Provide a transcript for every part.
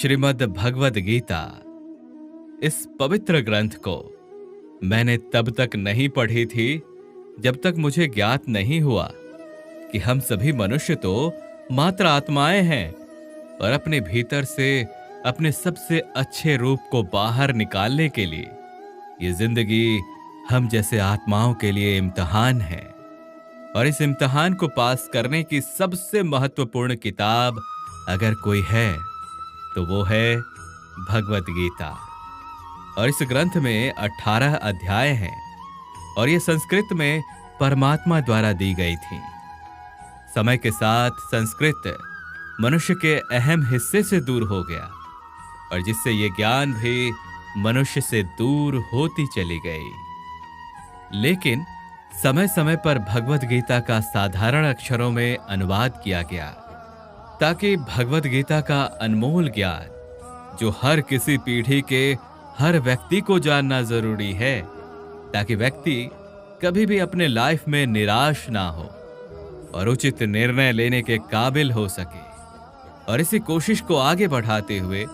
श्रीमद् भगवद गीता, इस पवित्र ग्रंथ को मैंने तब तक नहीं पढ़ी थी जब तक मुझे ज्ञात नहीं हुआ कि हम सभी मनुष्य तो मात्र आत्माएं हैं और अपने भीतर से अपने सबसे अच्छे रूप को बाहर निकालने के लिए ये जिंदगी हम जैसे आत्माओं के लिए इम्तिहान है। और इस इम्तिहान को पास करने की सबसे महत्वपूर्ण किताब अगर कोई है तो वो है भगवद गीता। और इस ग्रंथ में 18 अध्याय हैं और ये संस्कृत में परमात्मा द्वारा दी गई थी। समय के साथ संस्कृत मनुष्य के अहम हिस्से से दूर हो गया और जिससे ये ज्ञान भी मनुष्य से दूर होती चली गई। लेकिन समय समय पर भगवद गीता का साधारण अक्षरों में अनुवाद किया गया ताकि भगवद गीता का अनमोल ज्ञान जो हर किसी पीढ़ी के हर व्यक्ति को जानना जरूरी है, ताकि व्यक्ति कभी भी अपने लाइफ में निराश ना हो और उचित निर्णय लेने के काबिल हो सके। और इसी कोशिश को आगे बढ़ाते हुए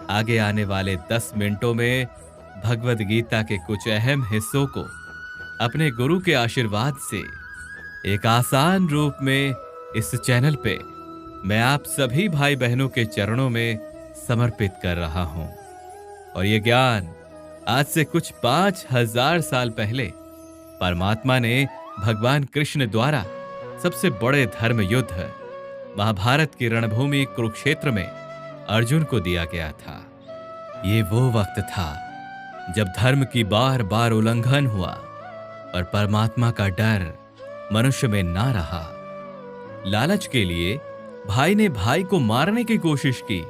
आगे आने वाले 10 मिनटों में भगवद गीता के कुछ अहम हिस्सों को अपने गुरु के आशीर्वाद से एक आसान रूप में इस चैनल पे मैं आप सभी भाई बहनों के चरणों में समर्पित कर रहा हूं। और ये ज्ञान आज से कुछ 5000 साल पहले परमात्मा ने भगवान कृष्ण द्वारा सबसे बड़े धर्म युद्ध महाभारत की रणभूमि कुरुक्षेत्र में अर्जुन को दिया गया था। ये वो वक्त था जब धर्म की बार बार उल्लंघन हुआ और परमात्मा का डर मनुष्य में ना रहा। लालच के लिए भाई ने भाई को मारने की कोशिश की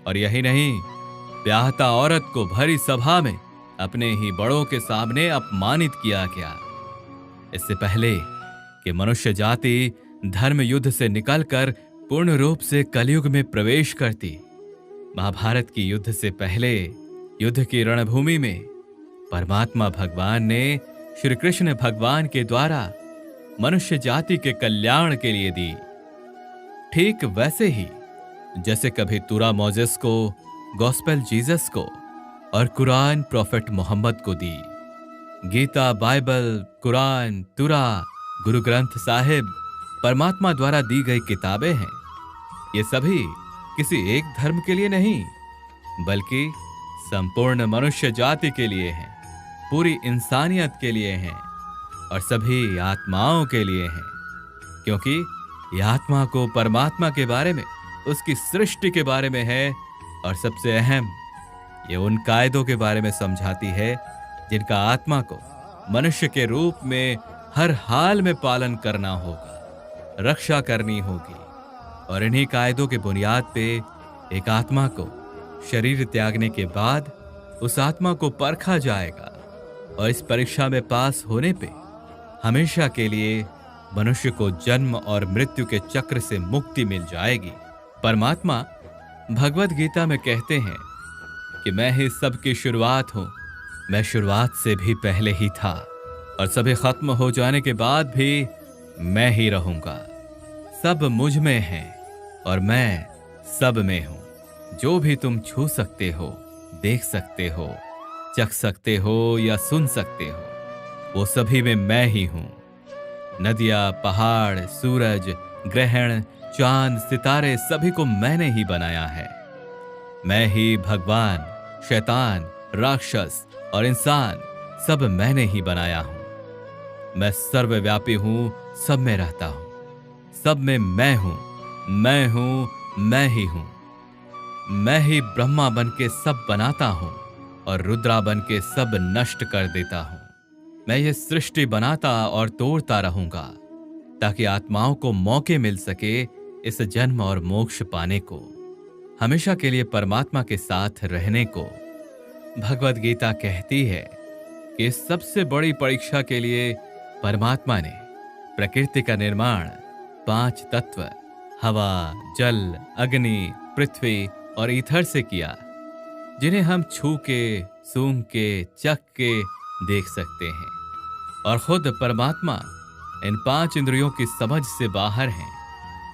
और यही नहीं, ब्याहता औरत को भरी सभा में अपने ही बड़ों के सामने अपमानित किया गया। इससे पहले कि मनुष्य जाति धर्म युद्ध से निकलकर पूर्ण रूप से कलयुग में प्रवेश करती, महाभारत की युद्ध से पहले युद्ध की रणभूमि में परमात्मा भगवान ने श्री कृष्ण भगवान के द्वारा मनुष्य जाति के कल्याण के लिए दी। ठीक वैसे ही जैसे कभी तुरा मोजेस को, गॉस्पेल जीसस को और कुरान प्रॉफेट मोहम्मद को दी। गीता, बाइबल, कुरान, तुरा, गुरु ग्रंथ साहिब परमात्मा द्वारा दी गई किताबें हैं। ये सभी किसी एक धर्म के लिए नहीं बल्कि संपूर्ण मनुष्य जाति के लिए हैं, पूरी इंसानियत के लिए हैं और सभी आत्माओं के लिए हैं, क्योंकि ये आत्मा को परमात्मा के बारे में, उसकी सृष्टि के बारे में है और सबसे अहम ये उन कायदों के बारे में समझाती है जिनका आत्मा को मनुष्य के रूप में हर हाल में पालन करना होगा, रक्षा करनी होगी। और इन्हीं कायदों के बुनियाद पे एक आत्मा को शरीर त्यागने के बाद उस आत्मा को परखा जाएगा और इस परीक्षा में पास होने पे हमेशा के लिए मनुष्य को जन्म और मृत्यु के चक्र से मुक्ति मिल जाएगी। परमात्मा भगवद गीता में कहते हैं कि मैं ही सबकी शुरुआत हूं, मैं शुरुआत से भी पहले ही था और सभी खत्म हो जाने के बाद भी मैं ही रहूंगा। सब मुझ में है और मैं सब में हूं। जो भी तुम छू सकते हो, देख सकते हो, चख सकते हो या सुन सकते हो, वो सभी में मैं ही हूं। नदियां, पहाड़, सूरज, ग्रहण, चांद, सितारे सभी को मैंने ही बनाया है। मैं ही भगवान, शैतान, राक्षस और इंसान सब मैंने ही बनाया हूं। मैं सर्वव्यापी हूं, सब में रहता हूं, सब में मैं हूं, मैं ही हूं। मैं ही ब्रह्मा बन के सब बनाता हूं और रुद्रा बन के सब नष्ट कर देता हूं। मैं ये सृष्टि बनाता और तोड़ता रहूंगा ताकि आत्माओं को मौके मिल सके इस जन्म और मोक्ष पाने को, हमेशा के लिए परमात्मा के साथ रहने को। भगवद गीता कहती है कि इस सबसे बड़ी परीक्षा के लिए परमात्मा ने प्रकृति का निर्माण 5 तत्व हवा, जल, अग्नि, पृथ्वी और ईथर से किया, जिन्हें हम छू के, सूंघ के, चख के देख सकते हैं। और खुद परमात्मा इन 5 इंद्रियों की समझ से बाहर हैं।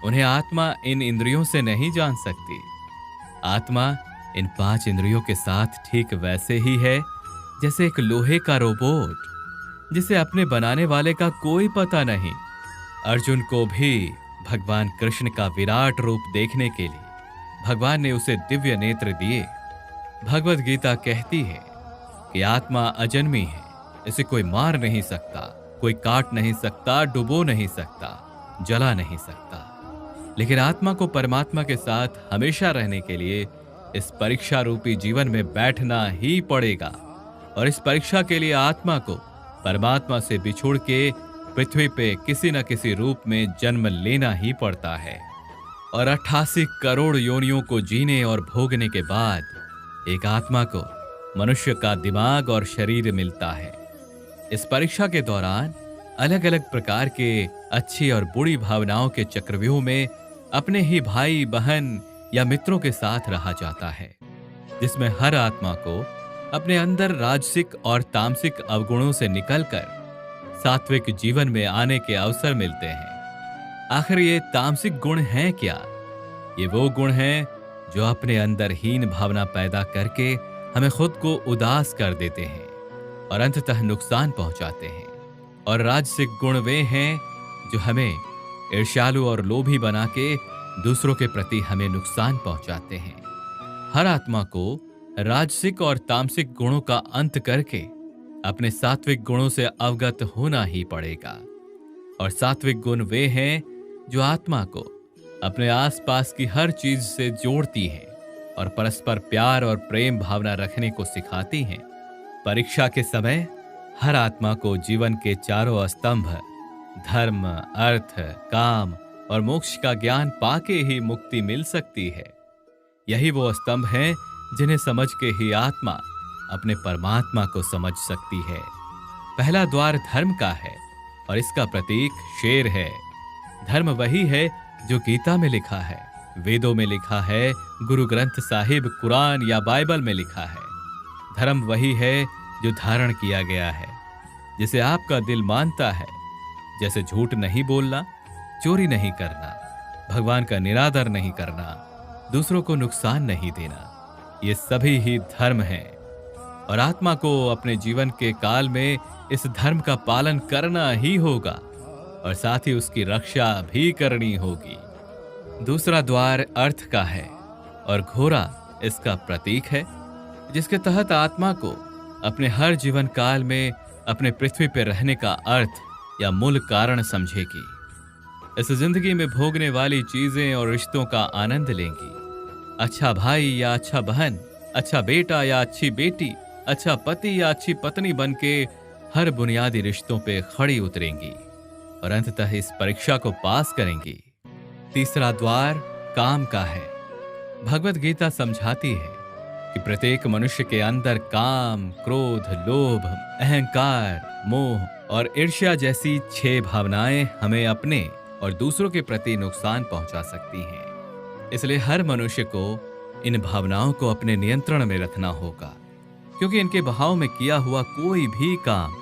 उन्हें आत्मा इन इंद्रियों से नहीं जान सकती। आत्मा इन 5 इंद्रियों के साथ ठीक वैसे ही है जैसे एक लोहे का रोबोट जिसे अपने बनाने वाले का कोई पता नहीं। अर्जुन को भी भगवान कृष्ण का विराट रूप देखने के लिए भगवान ने उसे दिव्य नेत्र दिए। भगवत गीता कहती है कि आत्मा अजन्मी है, इसे कोई मार नहीं सकता, कोई काट नहीं सकता, डुबो नहीं सकता, जला नहीं सकता। लेकिन आत्मा को परमात्मा के साथ हमेशा रहने के लिए इस परीक्षा रूपी जीवन में बैठना ही पड़ेगा। और इस परीक्षा के लिए आत्मा को परमात्मा से बिछुड़ के पृथ्वी पे किसी न किसी रूप में जन्म लेना ही पड़ता है। और 88 करोड़ योनियों को जीने और भोगने के बाद एक आत्मा को मनुष्य का दिमाग और शरीर मिलता है। इस परीक्षा के दौरान अलग अलग प्रकार के अच्छी और बुरी भावनाओं के चक्रव्यूह में अपने ही भाई बहन या मित्रों के साथ रहा जाता है, जिसमें हर आत्मा को अपने अंदर राजसिक और तामसिक अवगुणों से निकलकर सात्विक जीवन में आने के अवसर मिलते हैं। आखिर ये तामसिक गुण हैं क्या? ये वो गुण हैं जो अपने अंदर हीन भावना पैदा करके हमें खुद को उदास कर देते हैं और अंततः नुकसान पहुंचाते हैं। और राजसिक गुण वे हैं जो हमें ईर्ष्यालु और लोभी बना के दूसरों के प्रति हमें नुकसान पहुंचाते हैं। हर आत्मा को राजसिक और तामसिक गुणों का अंत करके अपने सात्विक गुणों से अवगत होना ही पड़ेगा। और सात्विक गुण वे हैं जो आत्मा को अपने आसपास की हर चीज से जोड़ती हैं और परस्पर प्यार और प्रेम भावना रखने को सिखाती हैं। परीक्षा के समय हर आत्मा को जीवन के चारों स्तंभ धर्म, अर्थ, काम और मोक्ष का ज्ञान पाके ही मुक्ति मिल सकती है। यही वो स्तंभ हैं जिन्हें समझ के ही आत्मा अपने परमात्मा को समझ सकती है। पहला द्वार धर्म का है और इसका प्रतीक शेर है। धर्म वही है जो गीता में लिखा है, वेदों में लिखा है, गुरु ग्रंथ साहिब कुरान या बाइबल में लिखा है। धर्म वही है जो धारण किया गया है, जिसे आपका दिल मानता है, जैसे झूठ नहीं बोलना, चोरी नहीं करना, भगवान का निरादर नहीं करना, दूसरों को नुकसान नहीं देना। ये सभी ही धर्म हैं और आत्मा को अपने जीवन के काल में इस धर्म का पालन करना ही होगा और साथ ही उसकी रक्षा भी करनी होगी। दूसरा द्वार अर्थ का है और घोड़ा इसका प्रतीक है, जिसके तहत आत्मा को अपने हर जीवन काल में अपने पृथ्वी पर रहने का अर्थ या मूल कारण समझेगी। इस जिंदगी में भोगने वाली चीजें और रिश्तों का आनंद लेंगी। अच्छा भाई या अच्छा बहन, अच्छा बेटा या अच्छी बेटी, अच्छा पति या अच्छी पत्नी बनके हर बुनियादी रिश्तों पे खड़ी उतरेंगी और अंततः इस परीक्षा को पास करेंगी। तीसरा द्वार काम का है। भगवत गीता समझाती है कि प्रत्येक मनुष्य के अंदर काम, क्रोध, लोभ, अहंकार, मोह और ईर्ष्या जैसी 6 भावनाएं हमें अपने और दूसरों के प्रति नुकसान पहुंचा सकती हैं। इसलिए हर मनुष्य को इन भावनाओं को अपने नियंत्रण में रखना होगा, क्योंकि इनके बहाव में किया हुआ कोई भी काम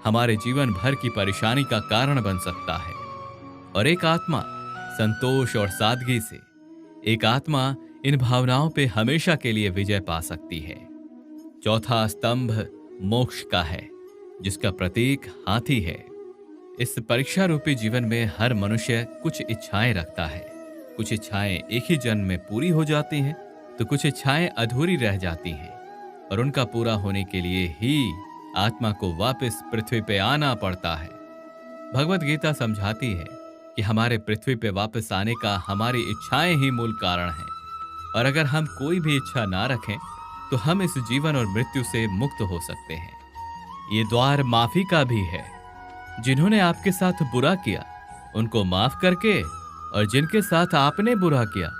हमारे जीवन भर की परेशानी का कारण बन सकता है। और एक आत्मा संतोष और सादगी से, एक आत्मा इन भावनाओं पे हमेशा के लिए विजय पा सकती है। चौथा स्तंभ मोक्ष का है, जिसका प्रतीक हाथी है। इस परीक्षा रूपी जीवन में हर मनुष्य कुछ इच्छाएं रखता है। कुछ इच्छाएं एक ही जन्म में पूरी हो जाती हैं, तो कुछ इच्छाएं अधूरी रह जाती हैं और उनका पूरा होने के लिए ही आत्मा को वापस पृथ्वी पे आना पड़ता है। भगवत गीता समझाती है कि हमारे पृथ्वी पे वापस आने का हमारी इच्छाएं ही मूल कारण है। और अगर हम कोई भी इच्छा ना रखें तो हम इस जीवन और मृत्यु से मुक्त हो सकते हैं। ये द्वार माफी का भी है। जिन्होंने आपके साथ बुरा किया उनको माफ करके और जिनके साथ आपने बुरा किया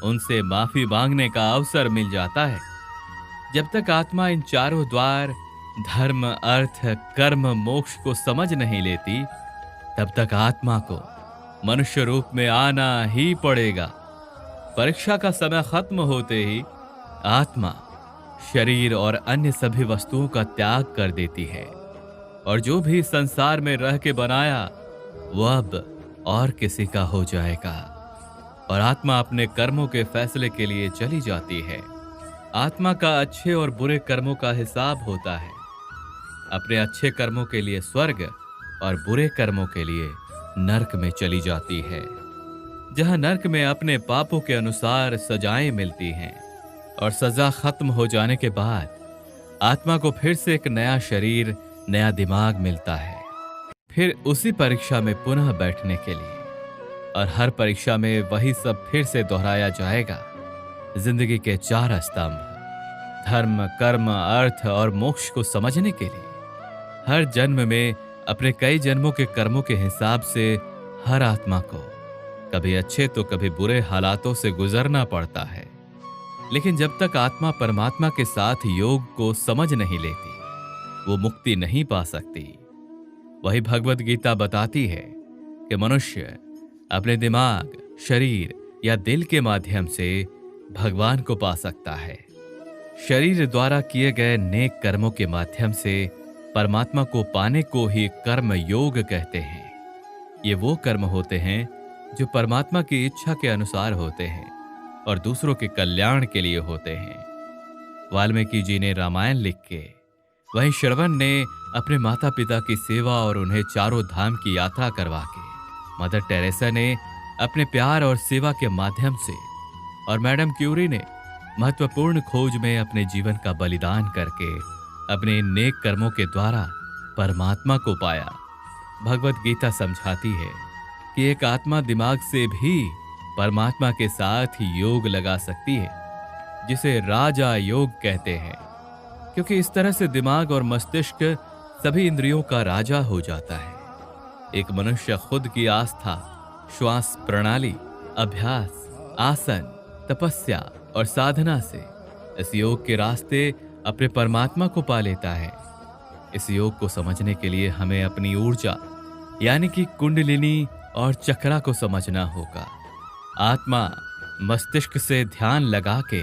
उनसे माफी मांगने का अवसर मिल जाता है। जब तक आत्मा इन चारों द्वार धर्म, अर्थ, कर्म, मोक्ष को समझ नहीं लेती, तब तक आत्मा को मनुष्य रूप में आना ही पड़ेगा। परीक्षा का समय खत्म होते ही आत्मा शरीर और अन्य सभी वस्तुओं का त्याग कर देती है और जो भी संसार में रह के बनाया वो अब और किसी का हो जाएगा और आत्मा अपने कर्मों के फैसले के लिए चली जाती है। आत्मा का अच्छे और बुरे कर्मों का हिसाब होता है। अपने अच्छे कर्मों के लिए स्वर्ग और बुरे कर्मों के लिए नरक में चली जाती है, जहां नरक में अपने पापों के अनुसार सजाएं मिलती हैं और सजा खत्म हो जाने के बाद आत्मा को फिर से एक नया शरीर, नया दिमाग मिलता है, फिर उसी परीक्षा में पुनः बैठने के लिए। और हर परीक्षा में वही सब फिर से दोहराया जाएगा। जिंदगी के 4 स्तंभ, धर्म, कर्म, अर्थ और मोक्ष को समझने के लिए हर जन्म में अपने कई जन्मों के कर्मों के हिसाब से हर आत्मा को कभी अच्छे तो कभी बुरे हालातों से गुजरना पड़ता है। लेकिन जब तक आत्मा परमात्मा के साथ योग को समझ नहीं लेती, वो मुक्ति नहीं पा सकती। वही भगवत गीता बताती है कि मनुष्य अपने दिमाग, शरीर या दिल के माध्यम से भगवान को पा सकता है। शरीर द्वारा किए गए नेक कर्मों के माध्यम से परमात्मा को पाने को ही कर्म योग कहते हैं। ये वो कर्म होते हैं जो परमात्मा की इच्छा के अनुसार होते हैं और दूसरों के कल्याण के लिए होते हैं। वाल्मीकि जी ने रामायण लिख के, वहीं श्रवण ने अपने माता पिता की सेवा और उन्हें चारों धाम की यात्रा करवा के, मदर टेरेसा ने अपने प्यार और सेवा के माध्यम से, और मैडम क्यूरी ने महत्वपूर्ण खोज में अपने जीवन का बलिदान करके अपने नेक कर्मों के द्वारा परमात्मा को पाया। भगवत गीता समझाती है कि एक आत्मा दिमाग से भी परमात्मा के साथ योग लगा सकती है, जिसे राजा योग कहते हैं, क्योंकि इस तरह से दिमाग और मस्तिष्क सभी इंद्रियों का राजा हो जाता है। एक मनुष्य खुद की आस्था, श्वास प्रणाली, अभ्यास, आसन, तपस्या और साधना से इस योग के रास्ते अपने परमात्मा को पा लेता है। इस योग को समझने के लिए हमें अपनी ऊर्जा यानी कि कुंडलिनी और चक्रा को समझना होगा। आत्मा मस्तिष्क से ध्यान लगा के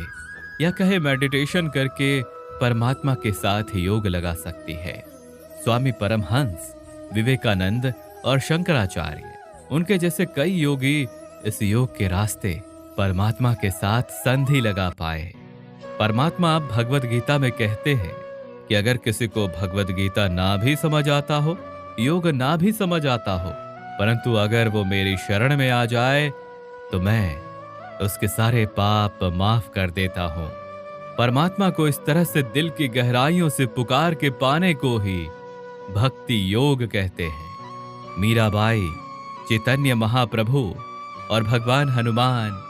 या कहे मेडिटेशन करके परमात्मा के साथ योग लगा सकती है। स्वामी परमहंस, विवेकानंद और शंकराचार्य, उनके जैसे कई योगी इस योग के रास्ते परमात्मा के साथ संधि लगा पाए। परमात्मा भगवत गीता में कहते हैं कि अगर किसी को भगवत गीता ना भी समझ आता हो, योग ना भी समझ आता हो, परंतु अगर वो मेरी शरण में आ जाए तो मैं उसके सारे पाप माफ कर देता हूं। परमात्मा को इस तरह से दिल की गहराइयों से पुकार के पाने को ही भक्ति योग कहते हैं। मीराबाई, चैतन्य महाप्रभु और भगवान हनुमान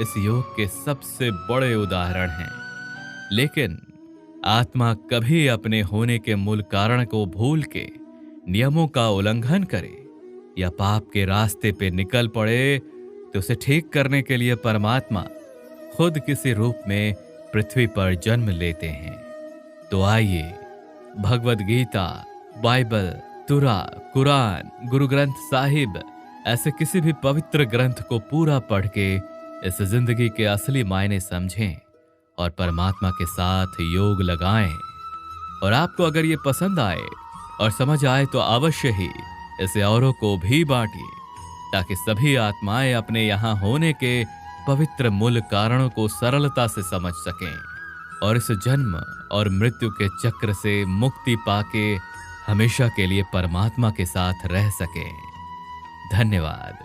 इस योग के सबसे बड़े उदाहरण हैं। लेकिन आत्मा कभी अपने होने के मूल कारण को भूल के नियमों का उल्लंघन करे या पाप के रास्ते पे निकल पड़े तो उसे ठीक करने के लिए परमात्मा खुद किसी रूप में पृथ्वी पर जन्म लेते हैं। तो आइए भगवत गीता, बाइबल, तुरा, कुरान, गुरु ग्रंथ साहिब ऐसे किसी भी पवित्र ग्रंथ को पूरा पढ़ के इस जिंदगी के असली मायने समझें और परमात्मा के साथ योग लगाएं। और आपको अगर ये पसंद आए और समझ आए तो अवश्य ही इसे औरों को भी बांटिए, ताकि सभी आत्माएं अपने यहाँ होने के पवित्र मूल कारणों को सरलता से समझ सकें और इस जन्म और मृत्यु के चक्र से मुक्ति पाके हमेशा के लिए परमात्मा के साथ रह सकें। धन्यवाद।